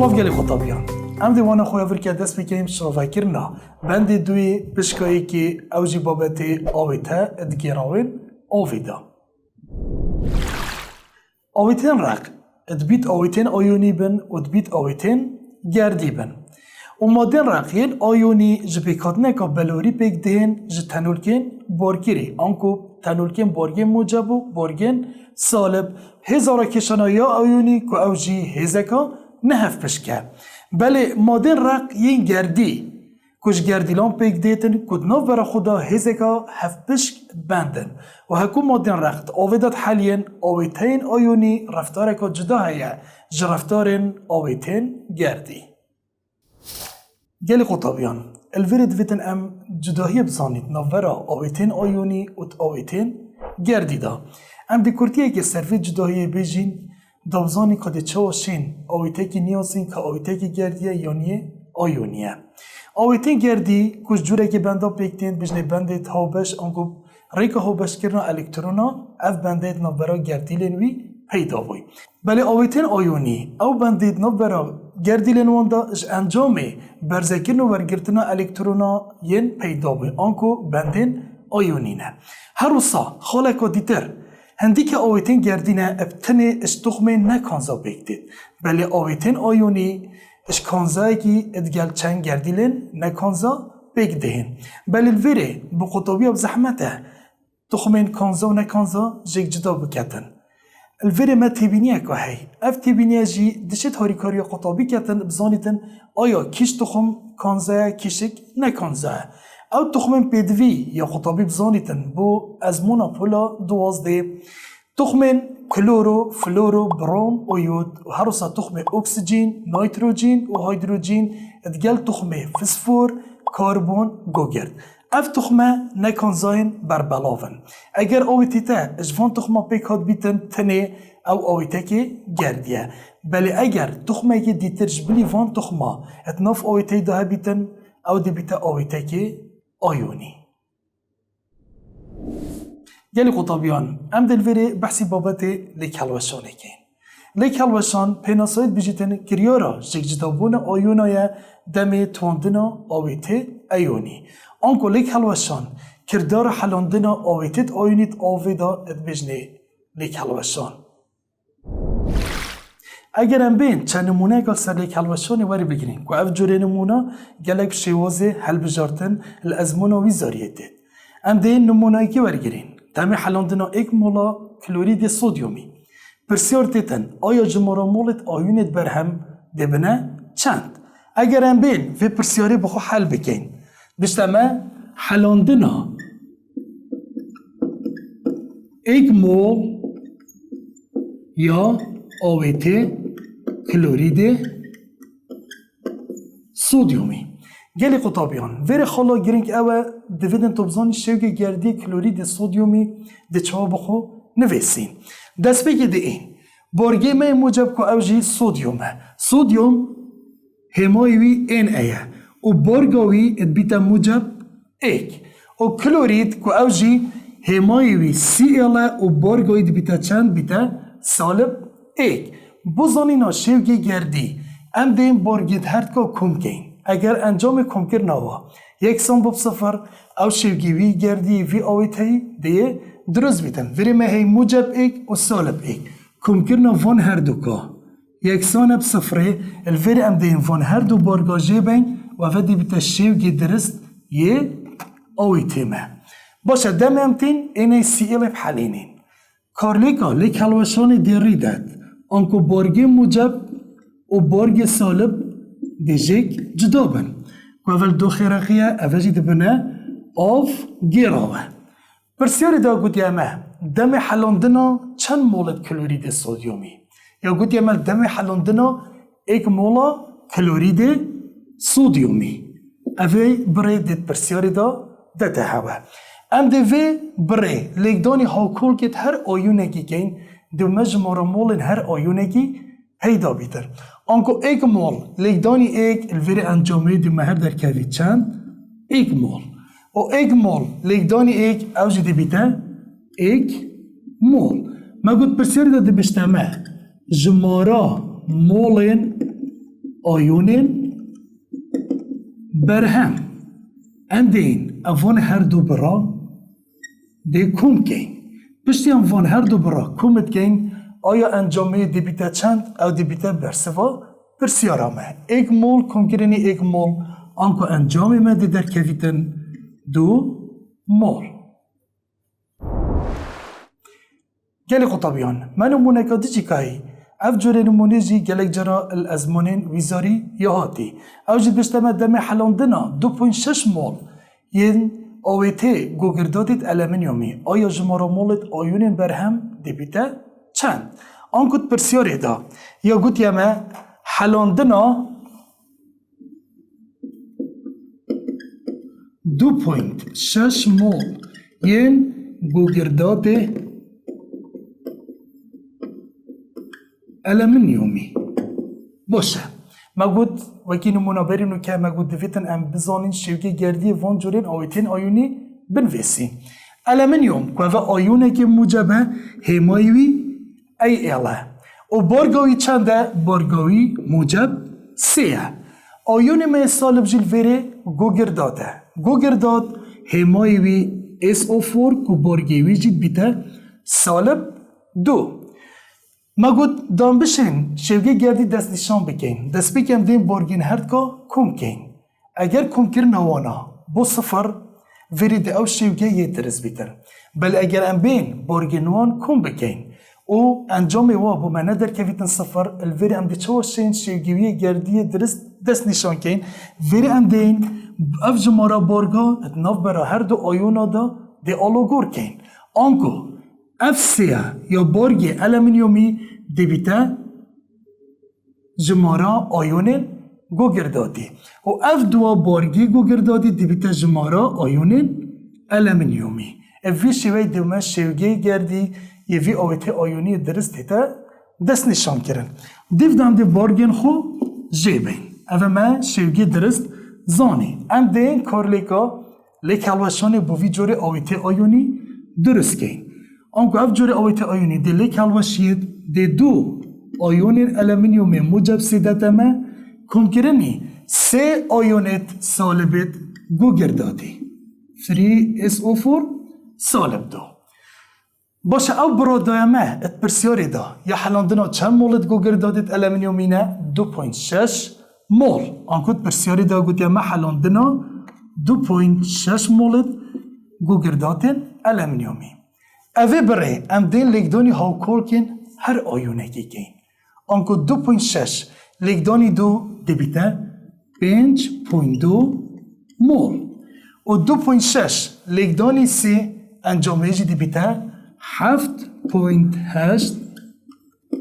سلاف گلی خطابیان ام دیوانه خویا ورکه دست بکنیم شرافه کرنا بند دوی پشکایی که اوجی بابت آویته ادگیراوین آویده آویتین رق ادبیت آویتین آیونی بن و ادبیت آویتین گردی بن و مادین رق یل آیونی جبیکاتنه که بلوری پیک دهن جتنولکین بارگیری آنکو تنولکین بارگین موجب و بارگین سالب هزارا کشانا یا آیونی که اوجی هزکا نهف پشکه بله مادین رق یین گردی کش گردیلان پیک دیتن کد ناف برا خدا هزکا هف پشک بندن و هکو مادین رقت آویدات حالین آویتین آیونی رفتارکا جدا هیا جرفتارن آویتین گردی گلی قطابیان الورد ویتن ام جداهی بزانید ناف برا آویتین آیونی و آویتین گردی دا ام دیکورتیه که سروی جداهی بیجین دابزانی که چوشین آویته که نیازین که آویته که گردیه یانیه آیونیه آویتین گردی کش جوره که بنده پیکتین بجنه بنده هاوبش انگو ریک هاوبش کرنا الکترونا اف بنده نبرا گردی لنوی پیدا بوی بله آویتین آیونی او بنده نبرا گردی لنوانده اش انجامه برزکرن و برگرتنا الکترونا ین پیدا بوی انکو بنده آیونی نه هر روزا خاله که دیتر هندی که آویتین گردینه ابتنه استخمه نکانزا بکتید بله آویتین آیونی اش کانزایی که ادگل چند گردیلن نکانزا بک دهن بله الوره بقطابی اب زحمته تخمین کانزا و نکانزا جگ جدا بکتن الوره ما تیبینیه که هی اف تیبینیه جی دشت هاریکاری قطابی کتن بزانیتن آیا کیش تخم کانزا کیشک نکانزا او تخمین پیدوی یا قطابی بزانیتن بو ازمونا پولا دوازده تخمین کلورو، فلورو، بروم و یود و هر روزا تخم اکسیژن، نیتروژن و هیدروژن ادگل تخم فسفور، کربن، گوگرد. اف تخمه نکانزاین بر بلاون. اگر آویتیته اجوان تخمه پیکات بیتن تنه او آویته که گردیه. بله اگر تخمه که دیترش بلی وان تخمه اتناف آویته ده بیتن او دی بیته آویته که آیونی. گلی قطابیان ام دلوری بحثی بابت لیک هلوشانه کن لیک هلوشان پیناسایت بیجیتن کریارا جگجدابون آیونای دم تواندنا آویته ایونی آنکو لیک هلوشان کردار حلاندنا آویتت آیونیت آویدا ادبجنه لیک هلوشان اگر ام بین چند نمونه گل سر لیک هلوشانی واری بگیرین که اف جوره نمونه گلک شیوازه حل بجارتن الازمونا ویزاریتت ام دین نمونه که وارگیرین دم حلاندنا ایک مولا کلورید سودیومی پرسیار دیتن آیا جمارا مولت آیونت برهم دبنه چند اگر هم بین و پرسیاری بخو حل بکن بشتمه حلاندنا ایک مول یا آویته کلورید سودیومی گلی قطابیان وری خالا گرینگ اوه دویدن توبزانی شوگه گردی کلورید سودیومی ده چها بخو نویسین دست بگی ده این بارگه مای موجب که اوجی سودیومه سودیوم همایوی این ایه و بارگاوی ادبیتا موجب ایک و کلورید که اوجی همایوی سی ایله و بارگاوی ادبیتا چند بیتا سالب ایک بزانینا شوگه گردی ام ده این بارگید هرد که کم کن اگر انجام کم کرناوا یکسان باب صفر او شوگیوی گردی وی آویتایی دیه درست بیتن وری مهی موجب ایک و سالب ایک کم کرنا وان هر دو که یکسان اب صفره الوری ام دین وان هر دو بارگاجه بین و ودی بیتا شوگی درست یه آویتی مه باشه دم امتین اینه سی ایلف حلینین کارلیکا لیک حلوشان دیری داد انکو بارگی موجب و بارگی سالب دیجیک جدا بن و اول دو خیرقیه اوجی دبنه آف گیراوه پرسیاری دا گوتی امه دم حلاندنا چند مولت کلورید سودیومی یا گوتی امه دم حلاندنا ایک مولا کلورید سودیومی اوی بره دید پرسیاری دا دته هوا ام دوی بره لیکدانی هاکول کت هر آیونگی کن دو مجموعه مولن هر آیونگی پیدا بیتر آنکو ایک مول لیکدانی ایک الوری انجامه دی مهر در کوید چند ایک مول و ایک مول لیکدانی ایک اوجی دی بیته ایک مول ما گوت پرسیاری دا دی بشتمه جمارا مولن آیون برهم ام دین اوان هر دو برا ده کم کن پشتی اوان هر دو برا کمت کن آیا انجامه دی بیتا چند او دی بیتا برسوا برسیارامه ایک مول کم کرنی ایک مول آنکو انجامه من دی در کویتن دو مول گلی قطبیان من نمونه که دیجی که اف جور نمونه جی گلک جرا الازمانین ویزاری یا هاتی او جی بشتمه دم حلاندنا 2.6 مول ین آویته گوگردادید المنیومی آیا جمارا مولت آیونین برهم دیبیته چند آن کد پرسیاری دا یا گوت یمه حلاندنا 2.6 مول ین گوگرداد المنیومی باشه ما گود وکی نمونه بریم که ما گود دویتن ام بزانین شوگی گردی وان جورین آیتین آیونی بنویسیم المنیوم که و آیونه که موجبه همایوی ای اله و بارگاوی چنده؟ بارگاوی موجب سیه آیون مثال بجیل وره گوگرداده گوگرداد همایوی SO4 که بارگاوی جید بیته سالب 2 ما گود دام بشین شوگی گردی دست نشان بکن دست بکن دیم بارگین هرد که کم کن اگر کم کرن وانا بو صفر ورید او شوگی یه درس بیتر بل اگر ام بین بارگین وان کم بکن او انجام وا بو منه در کویتن صفر الوری ام دی چوشین شوگی گردی درس دست نشان کن وری ام دین اف جمارا بارگا اتناف برا هر دو آیونا دا دی آلوگور کن آنکو افسیا یا بارگی المنیومی دیبیته جمارا آیونین گوگردادی و اف دوا بارگی گوگردادی دیبیته جمارا آیونین المنیومی افی شوی دومه شوگی گردی یوی آویته آیونی درست دیتا دست نشان کرن دیو دام دی بارگین خو جیبین اوه ما شوگی درست زانی ام دین کارلیکا لیک حلوشان بوی جوری آویته آیونی درست کن آنکو اف جور آویت آیونی دی لیک حلوشید دی دو آیونین المنیوم موجب سیدتمه کم کرنی سه آیونت سالبت گوگردادی 3SO4 سالب دو باشه او برادایمه ات پرسیاری دا یا حلاندنا چند مولت گوگردادت المنیومینه 2.6 مول آنکو ات پرسیاری دا گوت یمه حلاندنا 2.6 مولت گوگردادت المنیومی اوه بره ام دین لیکدانی هاو کن هر آیونه که کن آنکو 2.6 لیکدانی دو دیبیته 5.2 مول و 2.6 لیکدانی سی انجامه جی دیبیته 7.8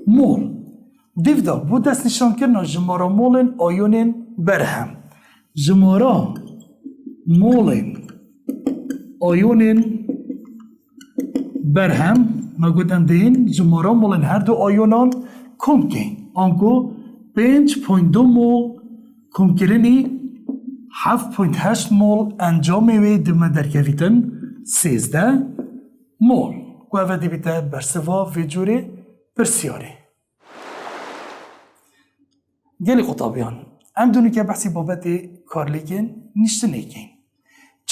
مول دیو دا بود دست نشان کرنا جمارا مولن آیونین برهم جمارا مولن آیونین برهم ما گوتن دین جمارا مولن هر دو آیونان کم کن آنکو 5.2 مول کم کرنی 7.8 مول انجامه وی دمه در کویتن 13 مول و اوه دی بیته برسوا وی جوری برسیاری گلی قطابیان ام دونی که بحثی بابت کارلیکن نشته نیکن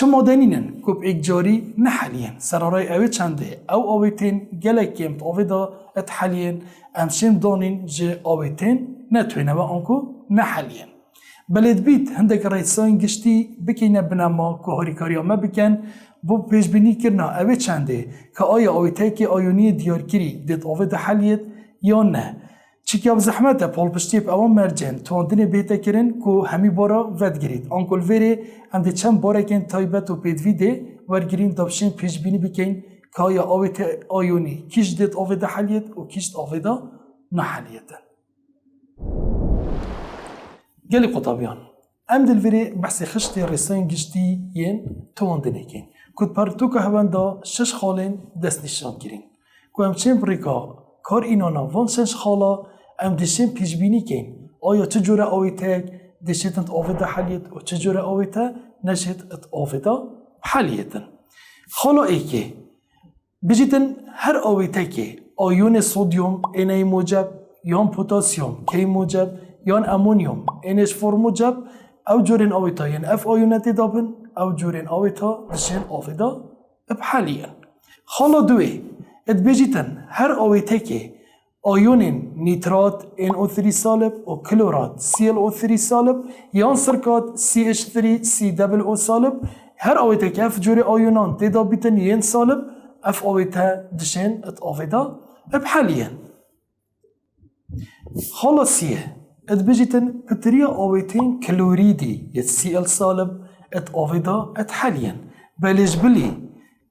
چه مادنینن کب ایک جاری نحلین سرارای اوی چنده او آویتین گلکیم آوی دا اتحلین امشیم دانین جه آویتین نتوینه و آنکو نحلین بلد بیت هندک رئیسان گشتی بکینه بنما که هاریکاری ما بکن بو پیشبینی کرنا اوی چنده که آیا آویته که آیونی دیار کری دید آوی دا حلیت یا نه چی که زحمت پال پشتیب اوان مرجن تواندین بیتا کرن که همی بارا ود گرید آنکل ویره هم ده چند بارا کن تایبت و پیدویده ورگرین دابشین پیشبینی بکن که آیا آویت آیونی کیش دید آوی دا حلیت و کیش آوی دا نحلیتن گلی قطابیان ام دل ویره بحثی خشتی رسان گشتی ین تواندینه کن کد پرتو که هون دا 6 خالین دست نشان کرین که همچین بریکا کار اینانا وان 6 خالا ام دشین پیشبینی کن آیا چجوره آویتک دشیت انت آویده حلیت و چجوره آویته نشیت ات آویده حلیتن خالا ای که بجیتن هر آویته که آیون سودیوم اینای موجب یان پوتاسیوم کی موجب یان امونیوم NH4 موجب او جورین آویتا یعنی اف آیونت دابن او جورین آویتا دشین آفیدا بحاليا خالا دوی ات بيجيتن هر آویته که آیونین نیترات NO3 سالب و کلورات ClO3 سالب یان سرکات CH3 COO سالب هر آویته که اف جوری آیونان تیدا بیتن ین سالب اف آویته دشین ات آفیدا بحاليا خالا سیه ات بيجيتن بتريا آويتين كلوريدي يت Cl سالب ات آفيدا ات حاليا بلش بلي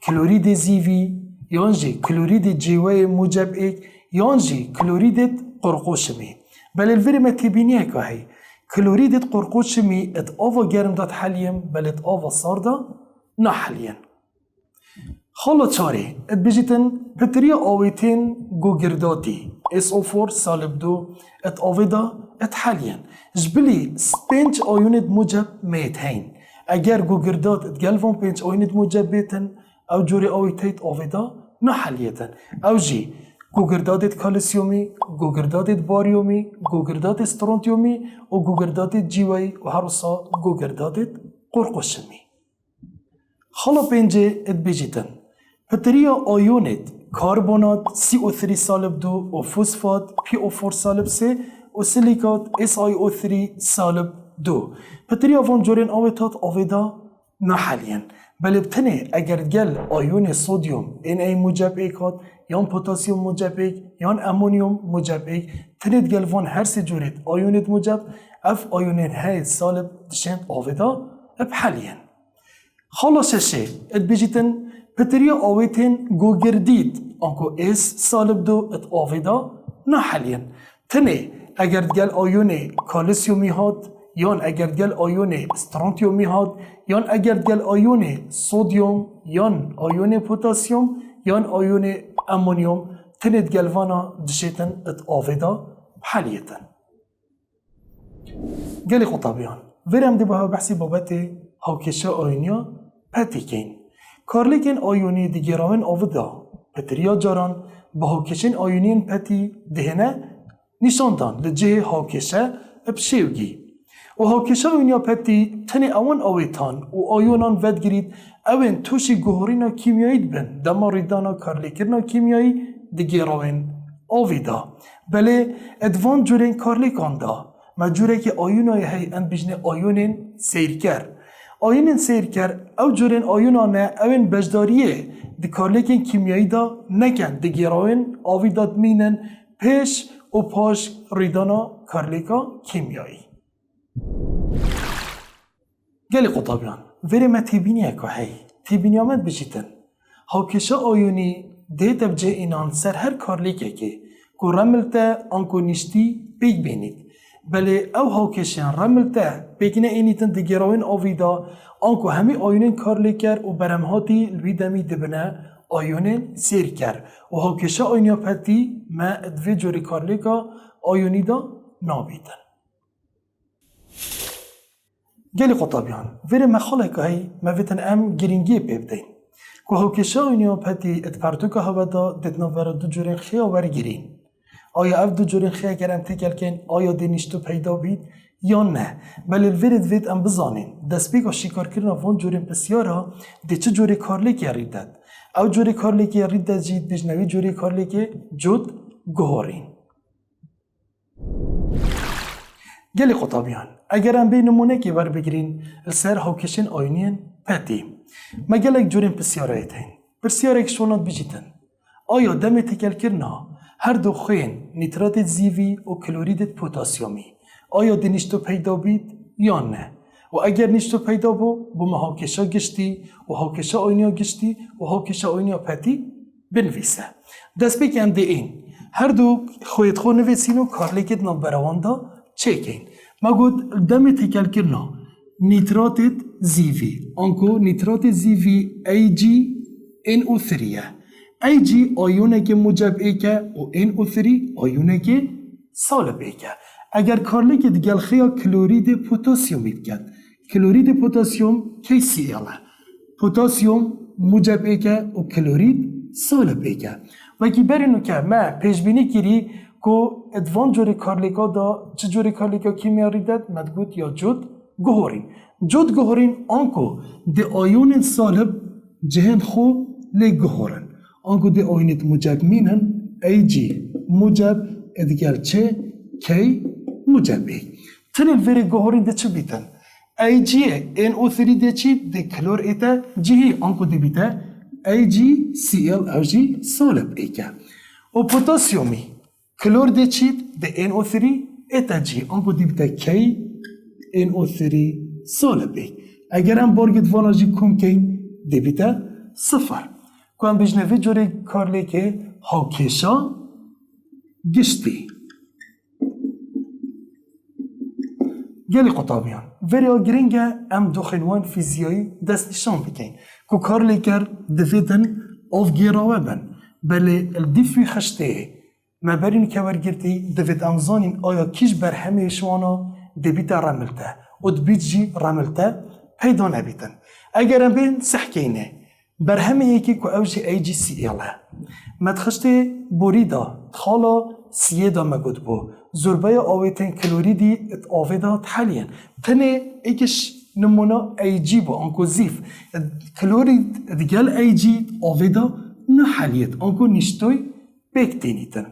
كلوريد زيفي يانجي كلوريد جيوي موجب ايك يانجي كلوريد قرقوشمي بل الفيري ما تبينيه كهي كلوريد قرقوشمي ات آفا جرم دات حاليا بل ات آفا صاردا نا حاليا خالا چاري ات بيجيتن بتريا آويتين جوجرداتي SO4 سالب 2 ات آفيدا ات حاليا جبلي سبينج آيونت موجب ميت هين اگر جوجردات ات جالفون بينج آيونت موجب بيتن او جوري آويتيت آفيدا نا حاليتن او جي جوجردات كالسيومي جوجردات باريومي جوجردات سترونتيومي و جوجردات جيوي و هروسا جوجردات قرقوشمي خلا بينجي ات بيجيتن بطريقة آيونت كربونات CO3 سالب 2 و فوسفات PO4 سالب 3 و سيليكات SiO3 سالب 2 بطريقة فان جورين آويتات آويدا نا حاليا بل بتنه اگر گل آیون صودیوم Na موجب ایکات یان پوتاسیوم موجب ایک یان امونیوم موجب ایک تنید گل وان هر سی جورید آیونت موجب اف آیونین های سالب دشند آویدا بحاليا خالا ششه ات بيجيتن بطريقة آويتين جوجرديد انكو اس سالب 2 ات آويدا نا حاليا تنه اگر گل آیون کالسیومی هاد یان اگر گل آیون استرانتیومی هاد یان اگر گل آیون صودیوم یان آیون پوتاسیوم یان آیون امونیوم تنید گلوانا دشیتن ات آویدا بحالیتن گلی خطابیان ورم دی بها بحثی بابت هاوکشا آیونیا پتی کین کارلیکن آیونی دیگراون آویدا پتریا جاران با هاوکشن آیونین پتی دهنه نشاندان لجه هاوکشا بشیوگی و هاوکشا آیونیا پتی تنی اون آویتان و آیونان ود گرید اوین توشی گوهرینا کیمیایی بن دما ریدانا کارلیکرنا کیمیایی دیگراون آویدا بله ادوان جورین کارلیکان دا مجوره که آیونای هی اند بجنه آیونین سیرکر آیونین سیرکر او جورین آیونانه اوین بجداریه دی کارلیکین کیمیایی دا نکن دیگراون آویداد مینن پیش و پاش ریدانا کارلیکا کیمیایی گلی قطابیان وری ما تیبینیه که هی تیبینی آمد بجیتن هاوکشا آیونی دیت بجه اینان سر هر کارلیکه که رملتا انکو نشتی بیگ بینید بله او هاوکشان رملتا بیگنه اینیتن دیگراوین آویدا انکو همی آیونین کارلیکر و برمهاتی الویدمی دبنه آیونین سیر کر و هاوکشا آیونیا پتی ما ادوی جوری کارلیکا آیونی دا نابیدن گلی قطابیان وری مخاله که هی مویتن ام گرینگی پیبدین که هاوکشا آیونیا پتی ادپرتوکا هوا دا دتنا ورا دو جورین خیا ورگیرین آیا اف دو جورین خیا کرم تکل کن آیا دینشتو پیدا بید یا نه بله الورد وید ام بزانین دست بیگا شکار کرنا وان جورین بسیارا دی چه جوری کارلیکی ریدد او جوری کارلیکی ریدد جید بجنوی جوری کارلیکی جود گوهارین گلی قطابیان اگر ام بین نمونه که بر بگیرین سر هاوکشن آیونین پتی مگلک جورین بسیارا ایتین بسیارا اکشونات بجیتن آیا دم تکل کرنا هر دو خوین نیترات زیوی و کلوریدت پوتاسیومی آیا دینشتو پیدا بید یا نه و اگر نشتو پیدا بو هاوکشا گشتی و هاوکشا آینیا گشتی و هاوکشا آینیا پتی بنویسه دست بکن دی این هر دو خویت خو نویسین و کارلیکت نمبرواندا چکین ما گود دم تکل کرنا نیترات زیوی انکو نیترات زیوی AgNO3 Ag آیونه که موجب ایکه و NO3 آیونه که سالب ایکه اگر کارلیک دیگل خیا کلورید پوتاسیومی بکد کلورید پوتاسیوم KCl پوتاسیوم موجب ایکه و کلورید سالب ایکه و که برینو که ما پیشبینی کری کو ادوان جوری کارلیکا دا چه جوری کارلیکا کیمیایی داد مدگوت یا جود گهورین جود گهورین آنکو دی آیون سالب جهن خو لی گهورن آنکو دی آیونت موجب مینن ای جی موجب ادگل چه کی موجب ای تنین وری گهورین ده چه بیتن ای جی این او ثری ده چی دی کلور ایتا جی آنکو دی بیتا ای جی سی ال او جی سالب ای که و پوتاسیومی کلور ده چید ده NO3 ایتا جی آنکو دی بیتا کی NO3 سالب ای اگر هم بارگت وانا جی کم کن دی بیتا صفر که هم بجنوی جوری کارلی که هاکشا گشتی گلی قطابیان وری آگرینگه ام دو خنوان فیزیایی دست نشان بکن که کارلی کر دویدن آف گیراوه بن بله الدیفوی خشته ما برین که ورگرتی دوید امزانین آیا کیش بر همه شوانا دبیتا رملته و دبیت جی رملته پیدا نبیتن اگر ام بین سحکینه بر همه یکی که اوجی ای جی سی ایله مدخشته بوریدا تخالا سیه دا مگود بو زربای آویتن کلوریدی ات آویدا تحلین تنه ایکش نمونه ای جی بو انکو زیف کلورید دیگل ای جی آویدا نحلیت انکو نشتوی بکتینیتن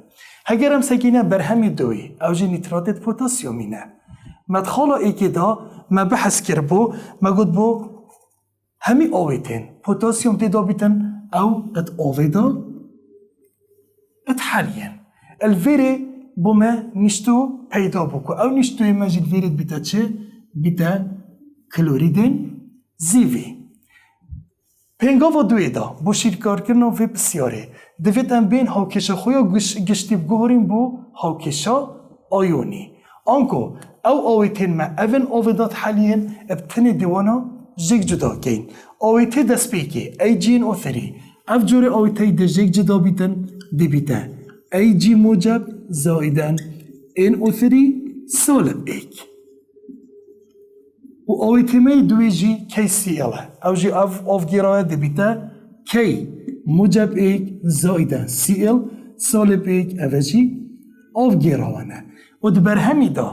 اگر هم سکینه بر همی دوی اوجی نیتراتت پوتاسیومینه مدخالا ایکی دا ما بحث کر بو مگود بو همی آویتن پوتاسیوم تیدا بیتن او ات آویدا ات حاليا الفيري بوما نشتو پیدا بکو او نشتوی مجید ویرد بیتا چه؟ بیتا کلوریدن زیوی پنگاوا دوی دا بو شیرکار کرنا وی بسیاره دوید ام بین هاکشا خویا گشتی بگوهرین بو هاکشا آیونی آنکو او آویتین ما اون آویدات حاليا ابتنی دیوانا جگ جدا کین آویتی دست بیکی ای جین او ثری اف جوری آویتی ده جگ جدا بیتن دی بیتا ای جی موجب زائدن این او ثری سالب ایک و آویتی می دوی جی کی سی اله او جی اف گیرای دی بیتا کی موجب ایک زائدن سی ال سالب ایک او جی اف گیراوانه و دبر همی دا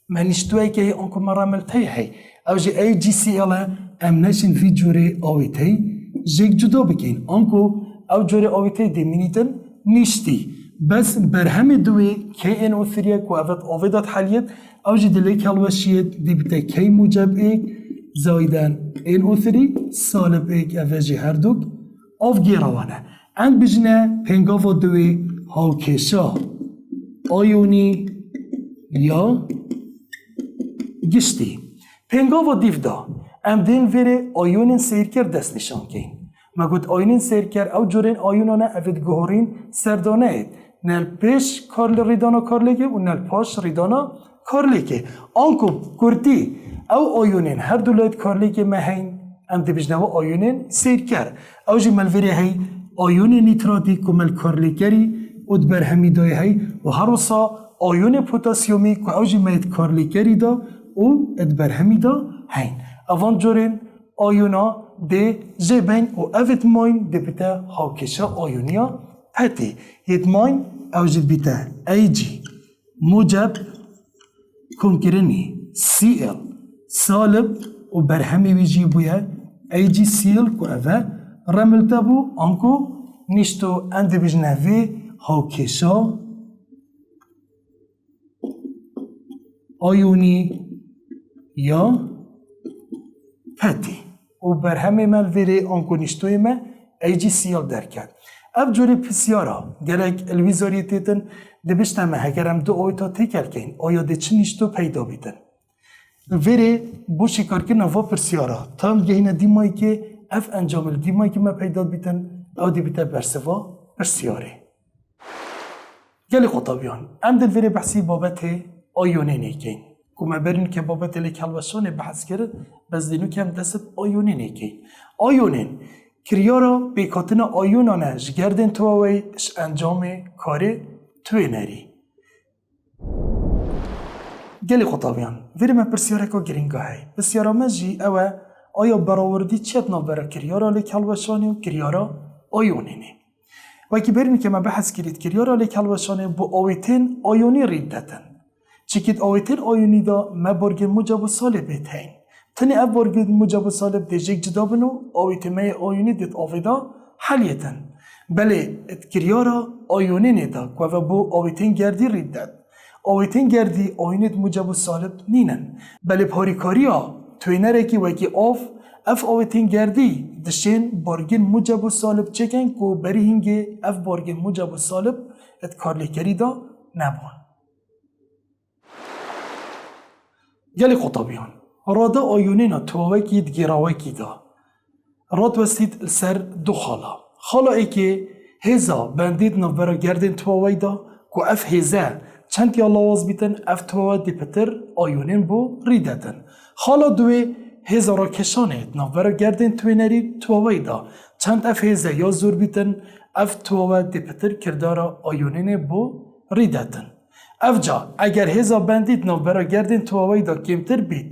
منشتوی که انکو مراملتی هی او جی ای جی سی اله ام نشن في جوري آويتي جيك جدا بكين انكو او جوري آويتي دي مينيتن نيشتي بس برهم دوي كي ان او ثريا كو افت آويدات حاليت او جي دليك هالوشيت دي بتا كي موجب ايك زايدان ان او ثري سالب ايك افجي هردوك اف گيراوانه اند بجنه پنگاوا دوي هاوكيشا آيوني يا گشتي پنگاوا دیف دا ام دین وره آیونین سیر کرد دست نشان کن مگود آیونین سیر کرد او جورین آیونانه افید گهورین سردانه اید نل پیش کارل ریدانا کارلیگه و نل پاش ریدانا کارلیگه آنکو کردی او آیونین هر دولایت کارلیگه مهین ام دی بجنوا آیونین سیر کرد او جی مل وره هی آیونین نیتراتی کمل کارلیگری و دبر همی دای هی و هر وصا آیون پوتاسیومی که او جی مید کارلیگری دا و ادبر همی دا هین اوان جورین آیونا ده جبین و اوید ماین ده بیتا هاکشا آیونیا پتی ید ماین اوجد بیتا ای جی موجب کنکرنی سی ال سالب و برهمی ویجی بویا ای جی سی ال که اوه رملتا بو انکو نشتو اند بجنوی هاکشا آیونی یا پتی و بر همه مل ویره آنکو نشتوی ما ای جی سیال درکد اب جوری پسیارا گلک الویزاریتیتن دبشتم هگرم دو آیتا تکل کن آیا ده چه نشتو پیدا بیتن ویره بو شکار کنه و پسیارا تام گهینه دیمایی که اف انجام دیمایی که ما پیدا بیتن او دی بیتا برسوا پسیاره گلی قطابیان ام دل ویره بحثی بابت آیونه نیکین کما برین که بابت لکلوشان بحث کرد بس دینو که هم دست آیونین ایکی آیونین کریارا بیکاتن آیونانه جگردن تواوی اش انجام کار توی نری گلی خطابیان ویری من پرسیاره که گرینگاه هی پرسیاره من جی اوه آیا براوردی چیت نابرا کریارا لکلوشانی و کریارا آیونینی وکی برین که ما بحث کرید کریارا لیک هلوشانه بو آویتین آیونی ریدتن چیکید آویتین آیونی دا ما برگن موجب سالب بیتین تنی اف برگن موجب سالب دیجیک جدا بنو آویتین ما آیونی دیت آویدا حلیتن بله کریارا آیونی نیدا که بو آویتین گردی ریدت آویتین گردی آیونیت موجب سالب نینن بله پاریکاریا توینره کی وکی اف آویتین گردی دشین بارگین موجب سالب چکن که بری هنگه اف بارگین موجب سالب ات کارلیکری دا نبون گلی خطابیان رادا آیونینا تواوکی دگیراوکی دا راد وستید سر دو خالا ای که هزا بندید نوبرا گردین تواوی دا که اف هزا چند یا لواز بیتن اف تواوی دی پتر آیونین بو ریدتن خالا دوی هزارا کشانه نوبرا گردین توینری تواوی دا چند اف هزا یا زور بیتن اف تواوی دی پتر کردارا آیونین بو ریدتن اف جا اگر هزا بندید نوبرا گردین تواوی دا کمتر بیت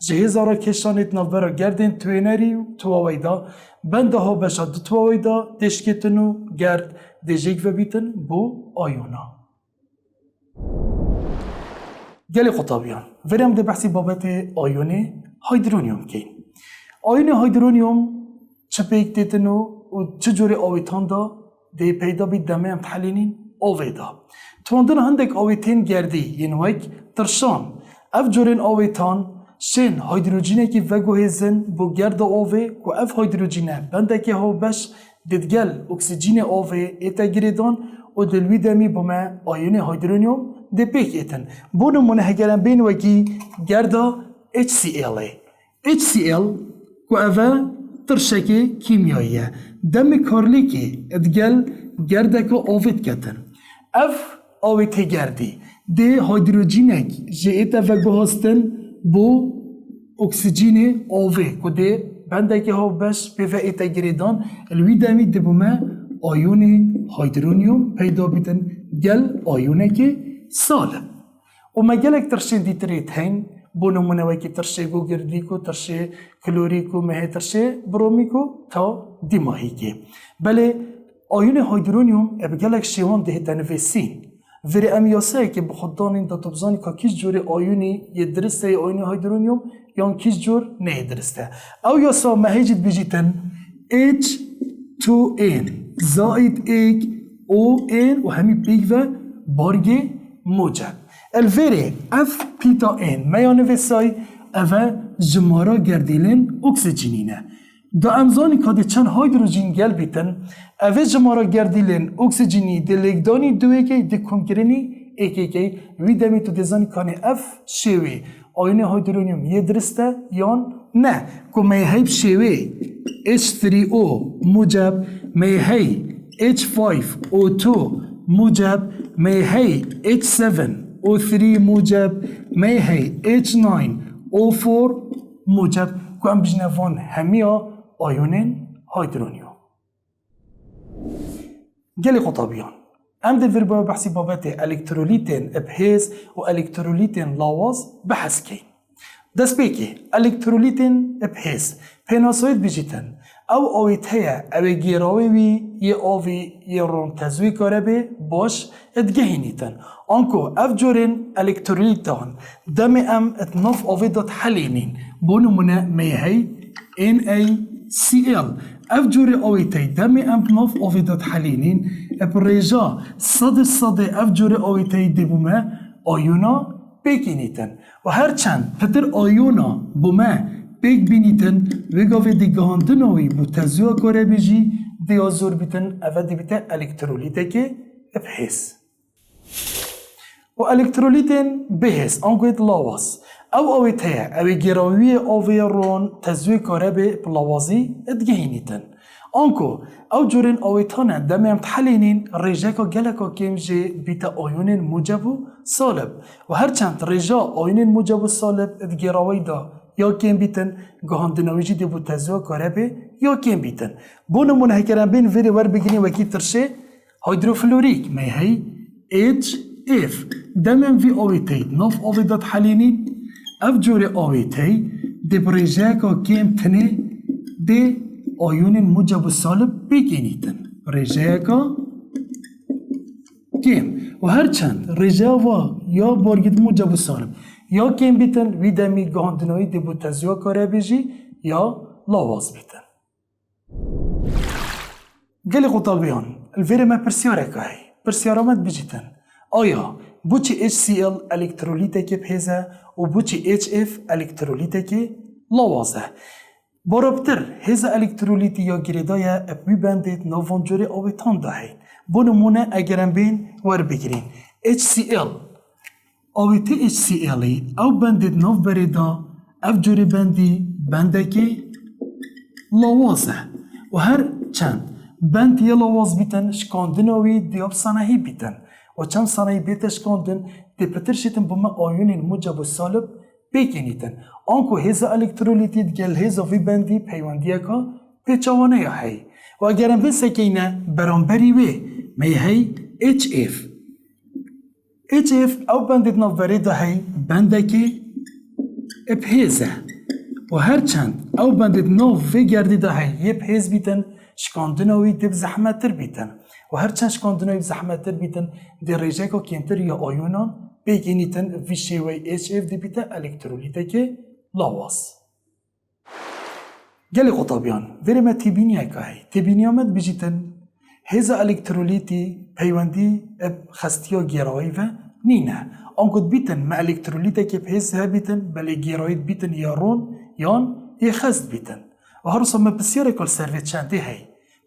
جه هزارا کشانه نوبرا گردین توینری تواوی دا بنده ها بشا دو تواوی دا دشکتنو گرد دیجیک و بیتن بو آیونا گلی خطابیان ورم ده بحثی بابت آیون هیدرونیوم کین آیون هیدرونیوم چه پیک دیتنو و چه جوری آویتان دا ده پیدا بید دمه هم تحلینین آوی دا تواندن هندک آویتین گردی ین وک ترشان اف جورین آویتان شین هیدروژینه کی وگو هزن بو گرد آوی و اف هیدروژینه بنده که ها بش دیدگل اکسیژن آوی ایتا گریدان و دلوی دمی بومه آیون هیدرونیوم ده پیک ایتن بونو منه هگرن بین وکی گردا HCl HCl که اوه ترشکی کیمیاییه دمی کارلی که ادگل گرده که آوید کتن اف آوید گردی ده هیدروژینک جه ایتا وگو هستن بو اکسیژن آوی که ده بنده که ها بش به ایتا گریدان الوی دمی ده بومه آیون هیدرونیوم پیدا بیتن گل آیونه که سالم و ما گلک ترشه دیتریت هین بو نمونه وکی ترشه گو گردیکو ترشه کلوریکو مه ترشه برومیکو تا دیماهی که بله آیون هیدرونیوم اب گلک شیوان ده تنویسین وری امیاسه که بخودانین دا تبزانی که کیش جور آیونی یه درسته آیون هیدرونیوم یا کیش جور نه درسته او یاسا مهیجید بیجیتن H2N زائد ایک ON و همی پیگ و بارگی موجب الویره اف پیتا این میانه وسای اوه جمارا گردیلن اکسیژینینه دا امزانی که ده چند هیدروژین گل بیتن اوه جمارا گردیلن اکسیژینی ده لگدانی دوی که ده کنگرینی ایکی که وی دمی تو دزانی کانی اف شوی آیون هیدرونیوم یه درسته یان نه که میهیب شوی H3O موجب میهی H5O2 موجب میهی H7O3 موجب میهی H9O4 موجب که هم بجنوان همیا آیونین هیدرونیوم گلی خطابیان ام ده وربا بحثی بابت الکترولیتین ابهیز و الکترولیتین لاواز بحث کن دست بیکی الکترولیتین ابهیز پیناسوید بیجیتن او آویت هیا او گیراوی وی یه آوی یه رون تزوی کاره بی باش ادگهینیتن آنکو اف جورین الکترولیتان دم ام اتناف آوی داد حلینین بونمونه میهی NaCl اف جوری آویتی دم ام اتناف آوی داد حلینین اپ ریجا صد اف جوری آویتی دیبومه آیونا بگینیتن و هرچند پتر آیونا بومه بیگ بینیتن وگاوی دیگهاندنوی بو تزویا کاره بیجی دیازور بیتن اوه دی بیتن الکترولیته که ابحیس و الکترولیتن بحیس آنگوید لاواز او اویته اوی گراوی آوی رون تزوی کاره بی بلاوازی ادگهینیتن آنکو او جورین اویتانه دمی هم تحلینین ریجاکا گلکا کمجی بیتا آیونین موجب و سالب و هرچند ریجا آیونین موجب و سالب ادگراوی دا یا کم بیتن گهاندنویجی دی بو تزویا کاره بی یا کم بیتن بونمون هکرن بین ویری ور بگینی وکی ترشه هیدروفلوریک میهی HF دمن وی آویتید ناف آویدات حلینین اف جور آویتی دی بریجاکا کم تنه دی آیون موجب و سالب بگینیتن ریجاکا کم و هر چند رجاوا یا بارگید موجب سالم یا کم بیتن وی دمی گاندنایی دی بوتازیا کاره بیجی یا لاواز بیتن. گلی قطابیان الویره ما پرسیاره که هی پرسیارامت بیجیتن آیا بوچی HCl الکترولیته که پیزه و بوچی HF الکترولیته که لاوازه. بارابتر هزا الکترولیتی یا گریدای اپوی بندید نوان جوری آویتان دهی. بو نمونه اگرم بین ور بگیرین HCl آویتی HCl او بندید نو بریدا اف جوری بندی بنده که لاوازه و هر چند بند یا لاواز بیتن شکاندنوی دیاب سانهی بیتن و چند سانهی بیت شکاندن دی پتر شیتن بوم آیونین موجب و سالب بکنیتن آنکو هزا الکترولیتید گل هزا وی بندی پیوندیه که پیچوانه یا هی و اگرم بین سکینه برانبری وی می هی HF او بندید ناف برید هی بنده که اپهیزه و هرچند او بندید ناف وی گردید هی یه پهیز بیتن شکاندنوی دب زحمت تر بیتن و هرچند شکاندنوی زحمت تر بیتن دی ریجه که کمتر یا آیونان بگینیتن وی شیوی HF دی بیتا الکترولیته که لاواز. گلی قطابیان ویرم تیبینیه که هی تیبینیامت بجیتن هزا الکترولیتی پیوندی خستیا گیرایی و نینه آنکود بیتن ما الکترولیته که پیز ها بیتن بلی گیرایید بیتن یا رون یان ای خست بیتن و هر روز ما بسیار کل سرویت چنده هی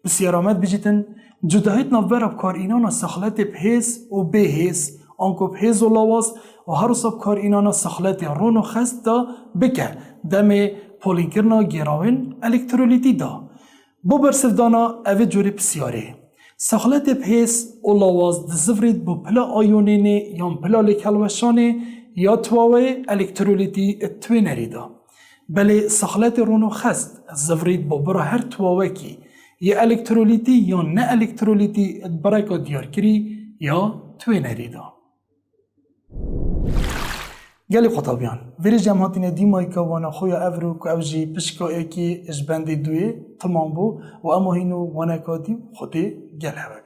بسیار آمد بجیتن جداهیت نوبر کار اینانا سخلت پیز و بهیز آنکو پیز و لاواز و هر روز کار اینانا سخلت رون و خست دا بکه دم پولینکرنا گیراوین الکترولیتی دا بو برسف دانا اوه جوری بسیاره سخلت پیس و لاواز دزفرید بو پلا آیونینه یا پلا لکلوشانه یا تواوه الکترولیتی توینری دا بله سخلت رونو خست زفرید بو برا هر تواوه کی یا الکترولیتی یا نه الکترولیتی برای که دیار کری یا توینری دا گلی قطابیان ویری جمعاتین دیمایی که وانا خوی افرو که اوجی پشکا ایکی اجبندی دوی تمام بو و اما هینو وانا که دیم خودی گل هوا